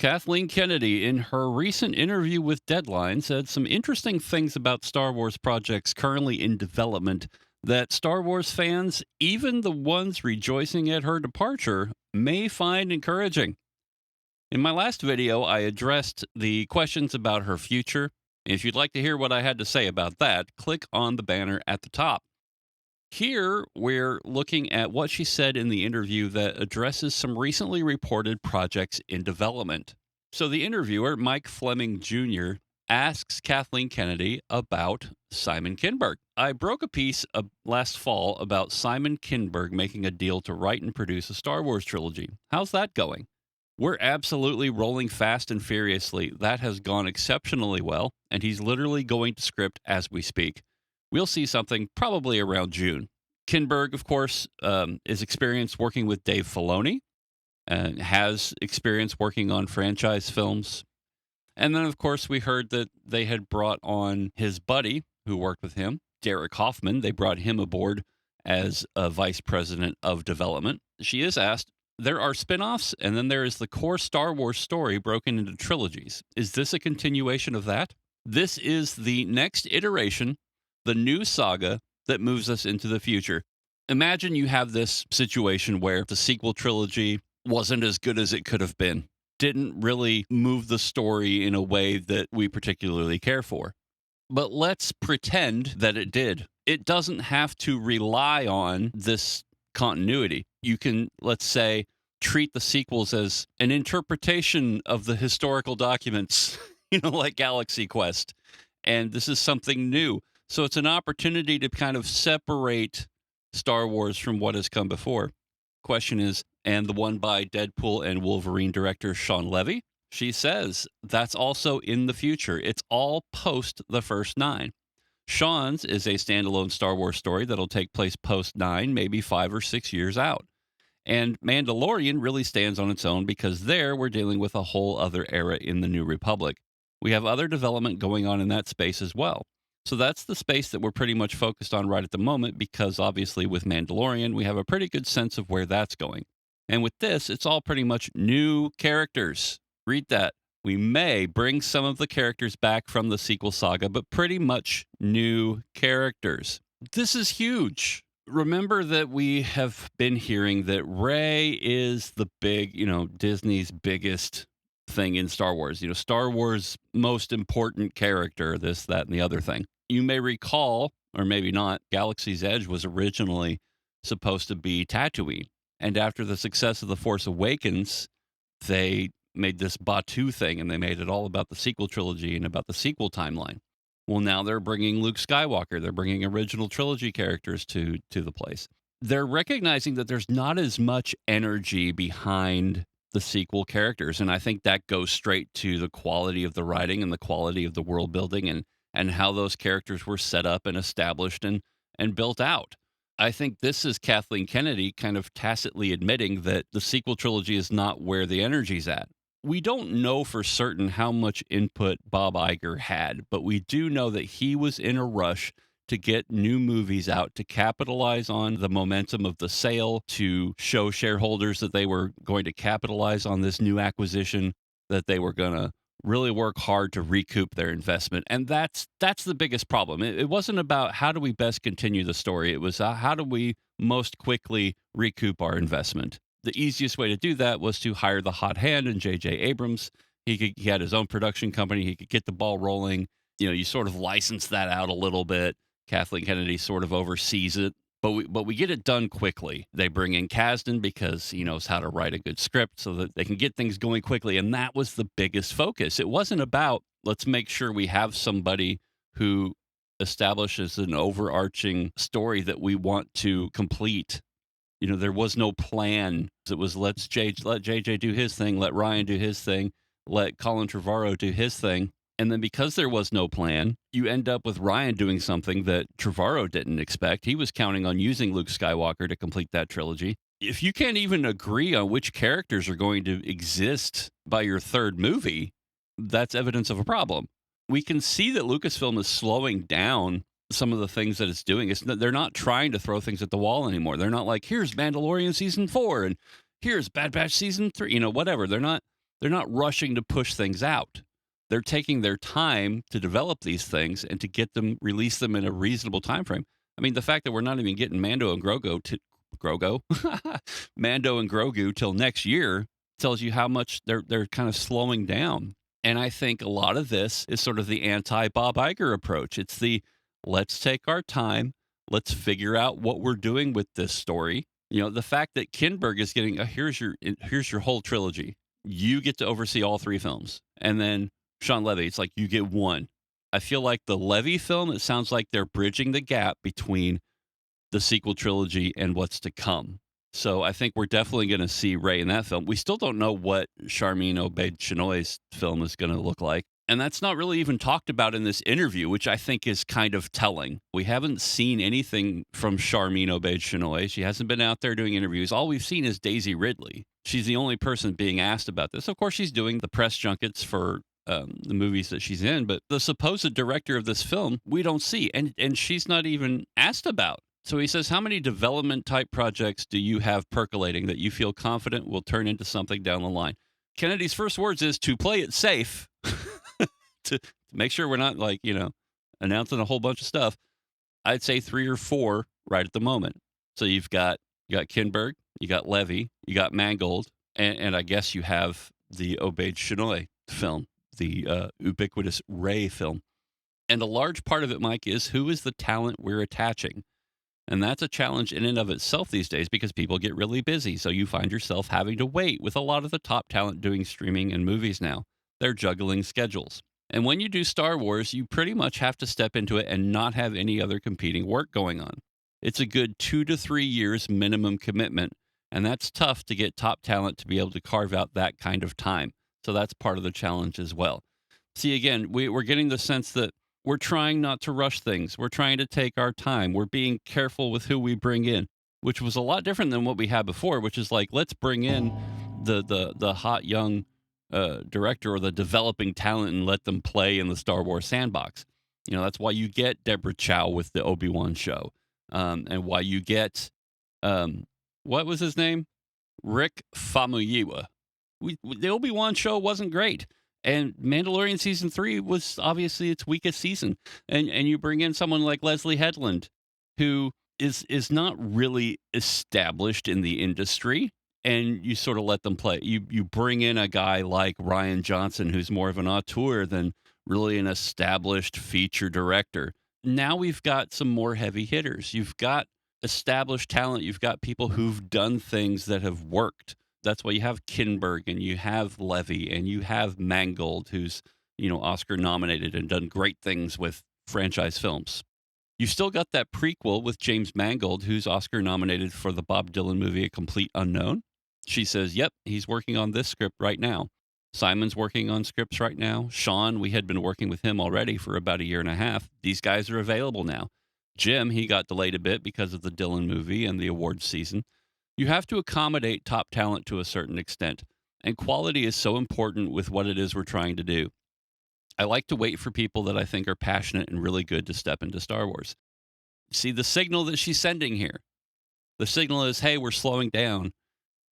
Kathleen Kennedy, in her recent interview with Deadline, said some interesting things about Star Wars projects currently in development that Star Wars fans, even the ones rejoicing at her departure, may find encouraging. In my last video, I addressed the questions about her future. If you'd like to hear what I had to say about that, click on the banner at the top. Here, we're looking at what she said in the interview that addresses some recently reported projects in development. So, the interviewer, Mike Fleming Jr., asks Kathleen Kennedy about Simon Kinberg. I broke a piece last fall about Simon Kinberg making a deal to write and produce a Star Wars trilogy. How's that going? We're absolutely rolling fast and furiously. That has gone exceptionally well, and he's literally going to script as we speak. We'll see something probably around June. Kinberg, of course, is experienced working with Dave Filoni and has experience working on franchise films. And then, of course, we heard that they had brought on his buddy who worked with him, Derek Hoffman. They brought him aboard as a vice president of development. She is asked, there are spin-offs, and then there is the core Star Wars story broken into trilogies. Is this a continuation of that? This is the next iteration, the new saga that moves us into the future. Imagine you have this situation where the sequel trilogy wasn't as good as it could have been, didn't really move the story in a way that we particularly care for. But let's pretend that it did. It doesn't have to rely on this continuity. You can, let's say, treat the sequels as an interpretation of the historical documents, like Galaxy Quest. And this is something new. So it's an opportunity to kind of separate Star Wars from what has come before. Question is, and the one by Deadpool and Wolverine director Shawn Levy, she says that's also in the future. It's all post the first 9. Shawn's is a standalone Star Wars story that'll take place post 9, maybe 5 or 6 years out. And Mandalorian really stands on its own because there we're dealing with a whole other era in the New Republic. We have other development going on in that space as well. So that's the space that we're pretty much focused on right at the moment because obviously with Mandalorian, we have a pretty good sense of where that's going. And with this, it's all pretty much new characters. Read that. We may bring some of the characters back from the sequel saga, but pretty much new characters. This is huge. Remember that we have been hearing that Rey is the big, Disney's biggest thing in Star Wars. Star Wars' most important character, this, that, and the other thing. You may recall, or maybe not, Galaxy's Edge was originally supposed to be Tatooine. And after the success of The Force Awakens, they made this Batuu thing, and they made it all about the sequel trilogy and about the sequel timeline. Well, now they're bringing Luke Skywalker. They're bringing original trilogy characters to the place. They're recognizing that there's not as much energy behind the sequel characters, and I think that goes straight to the quality of the writing and the quality of the world building and how those characters were set up and established and built out. I think this is Kathleen Kennedy kind of tacitly admitting that the sequel trilogy is not where the energy's at. We don't know for certain how much input Bob Iger had, but we do know that he was in a rush to get new movies out to capitalize on the momentum of the sale, to show shareholders that they were going to capitalize on this new acquisition, that they were going to really work hard to recoup their investment. And that's the biggest problem. It wasn't about how do we best continue the story. It was how do we most quickly recoup our investment. The easiest way to do that was to hire the hot hand in J.J. Abrams. He had his own production company. He could get the ball rolling. You sort of license that out a little bit. Kathleen Kennedy sort of oversees it, but we get it done quickly. They bring in Kasdan because he knows how to write a good script so that they can get things going quickly, and that was the biggest focus. It wasn't about, let's make sure we have somebody who establishes an overarching story that we want to complete. There was no plan. It was let JJ do his thing, let Ryan do his thing, let Colin Trevorrow do his thing. And then because there was no plan, you end up with Ryan doing something that Trevorrow didn't expect. He was counting on using Luke Skywalker to complete that trilogy. If you can't even agree on which characters are going to exist by your third movie, that's evidence of a problem. We can see that Lucasfilm is slowing down some of the things that it's doing. They're not trying to throw things at the wall anymore. They're not like, here's Mandalorian season 4 and here's Bad Batch season 3, whatever. They're not They're not rushing to push things out. They're taking their time to develop these things and to get them, release them in a reasonable time frame. I mean, the fact that we're not even getting Mando and Mando and Grogu till next year tells you how much they're kind of slowing down. And I think a lot of this is sort of the anti-Bob Iger approach. It's the let's take our time, let's figure out what we're doing with this story. You know, the fact that Kinberg is getting here's your whole trilogy. You get to oversee all 3 films, and then Sean Levy, it's like you get 1. I feel like the Levy film, it sounds like they're bridging the gap between the sequel trilogy and what's to come. So I think we're definitely going to see Rey in that film. We still don't know what Sharmeen Obaid-Chinoy's film is going to look like. And that's not really even talked about in this interview, which I think is kind of telling. We haven't seen anything from Sharmeen Obaid-Chinoy. She hasn't been out there doing interviews. All we've seen is Daisy Ridley. She's the only person being asked about this. Of course, she's doing the press junkets for the movies that she's in, but the supposed director of this film, we don't see. And she's not even asked about. So he says, how many development type projects do you have percolating that you feel confident will turn into something down the line? Kennedy's first words is to play it safe, to make sure we're not like, announcing a whole bunch of stuff. I'd say 3 or 4 right at the moment. So you got Kinberg, you got Levy, you got Mangold, and I guess you have the Obaid-Chinoy film, the ubiquitous Rey film. And a large part of it, Mike, is who is the talent we're attaching? And that's a challenge in and of itself these days because people get really busy. So you find yourself having to wait with a lot of the top talent doing streaming and movies now. They're juggling schedules. And when you do Star Wars, you pretty much have to step into it and not have any other competing work going on. It's a good 2 to 3 years minimum commitment. And that's tough to get top talent to be able to carve out that kind of time. So that's part of the challenge as well. See, again, we're getting the sense that we're trying not to rush things. We're trying to take our time. We're being careful with who we bring in, which was a lot different than what we had before, which is like, let's bring in the hot young director or the developing talent and let them play in the Star Wars sandbox. That's why you get Deborah Chow with the Obi-Wan show, and why you get, what was his name? Rick Famuyiwa. The Obi-Wan show wasn't great. And Mandalorian season 3 was obviously its weakest season. And you bring in someone like Leslie Headland, who is not really established in the industry, and you sort of let them play. You bring in a guy like Rian Johnson, who's more of an auteur than really an established feature director. Now we've got some more heavy hitters. You've got established talent. You've got people who've done things that have worked. That's why you have Kinberg and you have Levy and you have Mangold, who's, Oscar nominated and done great things with franchise films. You still got that prequel with James Mangold, who's Oscar nominated for the Bob Dylan movie, A Complete Unknown. She says, yep, he's working on this script right now. Simon's working on scripts right now. Sean, we had been working with him already for about a year and a half. These guys are available now. Jim, he got delayed a bit because of the Dylan movie and the awards season. You have to accommodate top talent to a certain extent, and quality is so important with what it is we're trying to do. I like to wait for people that I think are passionate and really good to step into Star Wars. See, the signal that she's sending here, the signal is, hey, we're slowing down.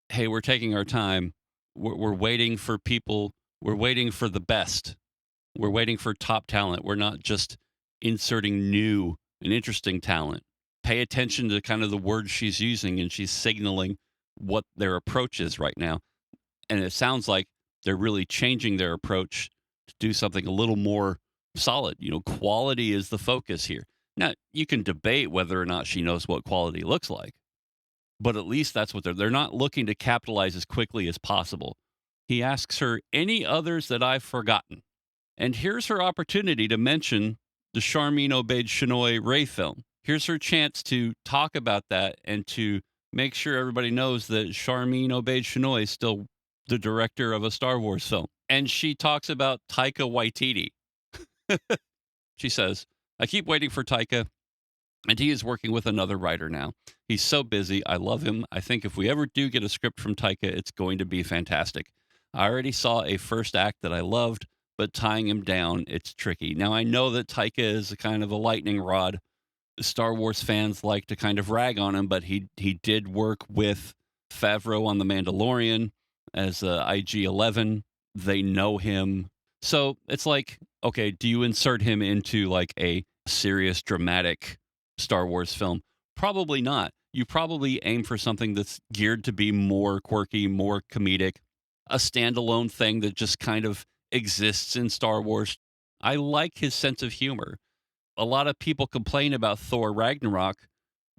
Hey, we're taking our time. We're waiting for people. We're waiting for the best. We're waiting for top talent. We're not just inserting new and interesting talent. Pay attention to kind of the words she's using, and she's signaling what their approach is right now. And it sounds like they're really changing their approach to do something a little more solid. Quality is the focus here. Now, you can debate whether or not she knows what quality looks like, but at least that's what they're not looking to capitalize as quickly as possible. He asks her, any others that I've forgotten? And here's her opportunity to mention the Sharmeen Obaid-Chinoy Rey film. Here's her chance to talk about that and to make sure everybody knows that Sharmeen Obaid-Chinoy is still the director of a Star Wars film. And she talks about Taika Waititi. She says, I keep waiting for Taika, and he is working with another writer now. He's so busy. I love him. I think if we ever do get a script from Taika, it's going to be fantastic. I already saw a first act that I loved, but tying him down, it's tricky. Now, I know that Taika is a kind of a lightning rod. Star Wars fans like to kind of rag on him, but he did work with Favreau on The Mandalorian as IG-11. They know him. So it's like, okay, do you insert him into like a serious, dramatic Star Wars film? Probably not. You probably aim for something that's geared to be more quirky, more comedic, a standalone thing that just kind of exists in Star Wars. I like his sense of humor. A lot of people complain about Thor Ragnarok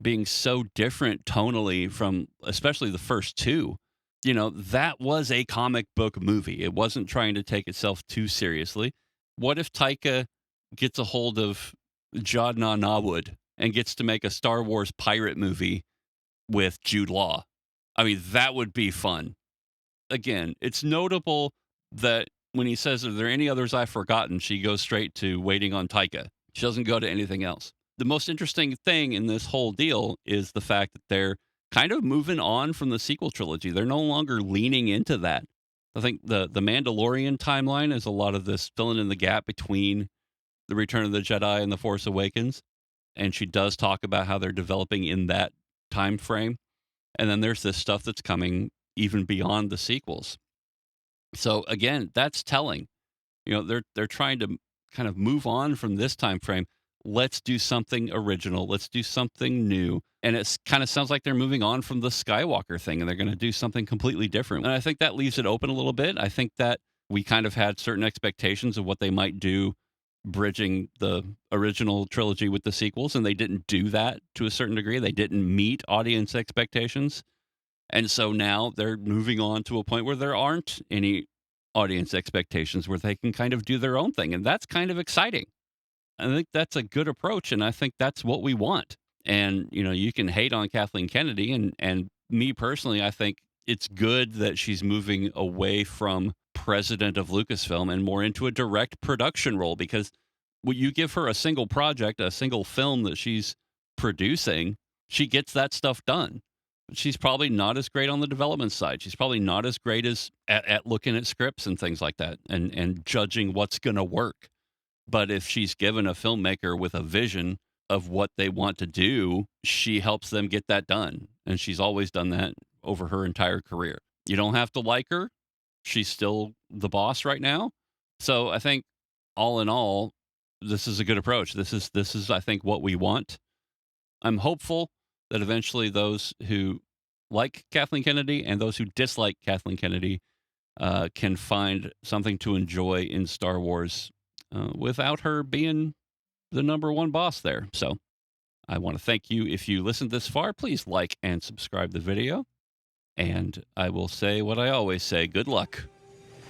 being so different tonally from especially the first two. You know, that was a comic book movie. It wasn't trying to take itself too seriously. What if Taika gets a hold of Jodna Nawud and gets to make a Star Wars pirate movie with Jude Law? I mean, that would be fun. Again, it's notable that when he says, "Are there any others I've forgotten?" she goes straight to waiting on Taika. She doesn't go to anything else. The most interesting thing in this whole deal is the fact that they're kind of moving on from the sequel trilogy. They're no longer leaning into that. I think the Mandalorian timeline is a lot of this filling in the gap between the Return of the Jedi and the Force Awakens, and she does talk about how they're developing in that time frame. And then there's this stuff that's coming even beyond the sequels. So again, that's telling. You know, they're trying to kind of move on from this time frame. Let's do something original. Let's do something new. And it kind of sounds like they're moving on from the Skywalker thing and they're going to do something completely different. And I think that leaves it open a little bit. I think that we kind of had certain expectations of what they might do bridging the original trilogy with the sequels, and they didn't do that to a certain degree. They didn't meet audience expectations. And so now they're moving on to a point where there aren't any audience expectations, where they can kind of do their own thing. And that's kind of exciting. I think that's a good approach. And I think that's what we want. And, you know, you can hate on Kathleen Kennedy. And me personally, I think it's good that she's moving away from president of Lucasfilm and more into a direct production role, because when you give her a single project, a single film that she's producing, she gets that stuff done. She's probably not as great on the development side. She's probably not as great as at looking at scripts and things like that and judging what's going to work. But if she's given a filmmaker with a vision of what they want to do, she helps them get that done. And she's always done that over her entire career. You don't have to like her. She's still the boss right now. So I think all in all, this is a good approach. This is I think what we want. I'm hopeful that eventually those who like Kathleen Kennedy and those who dislike Kathleen Kennedy can find something to enjoy in Star Wars without her being the number one boss there. So I want to thank you. If you listened this far, please like and subscribe the video. And I will say what I always say, good luck.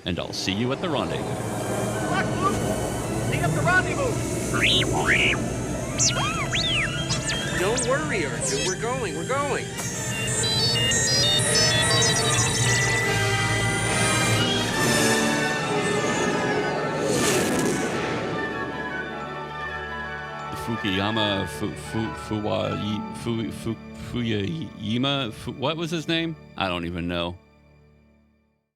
And I'll see you at the rendezvous. Good luck, Luke. Meet up the rendezvous. Don't worry, R2. We're going. Fuyayima, what was his name? I don't even know.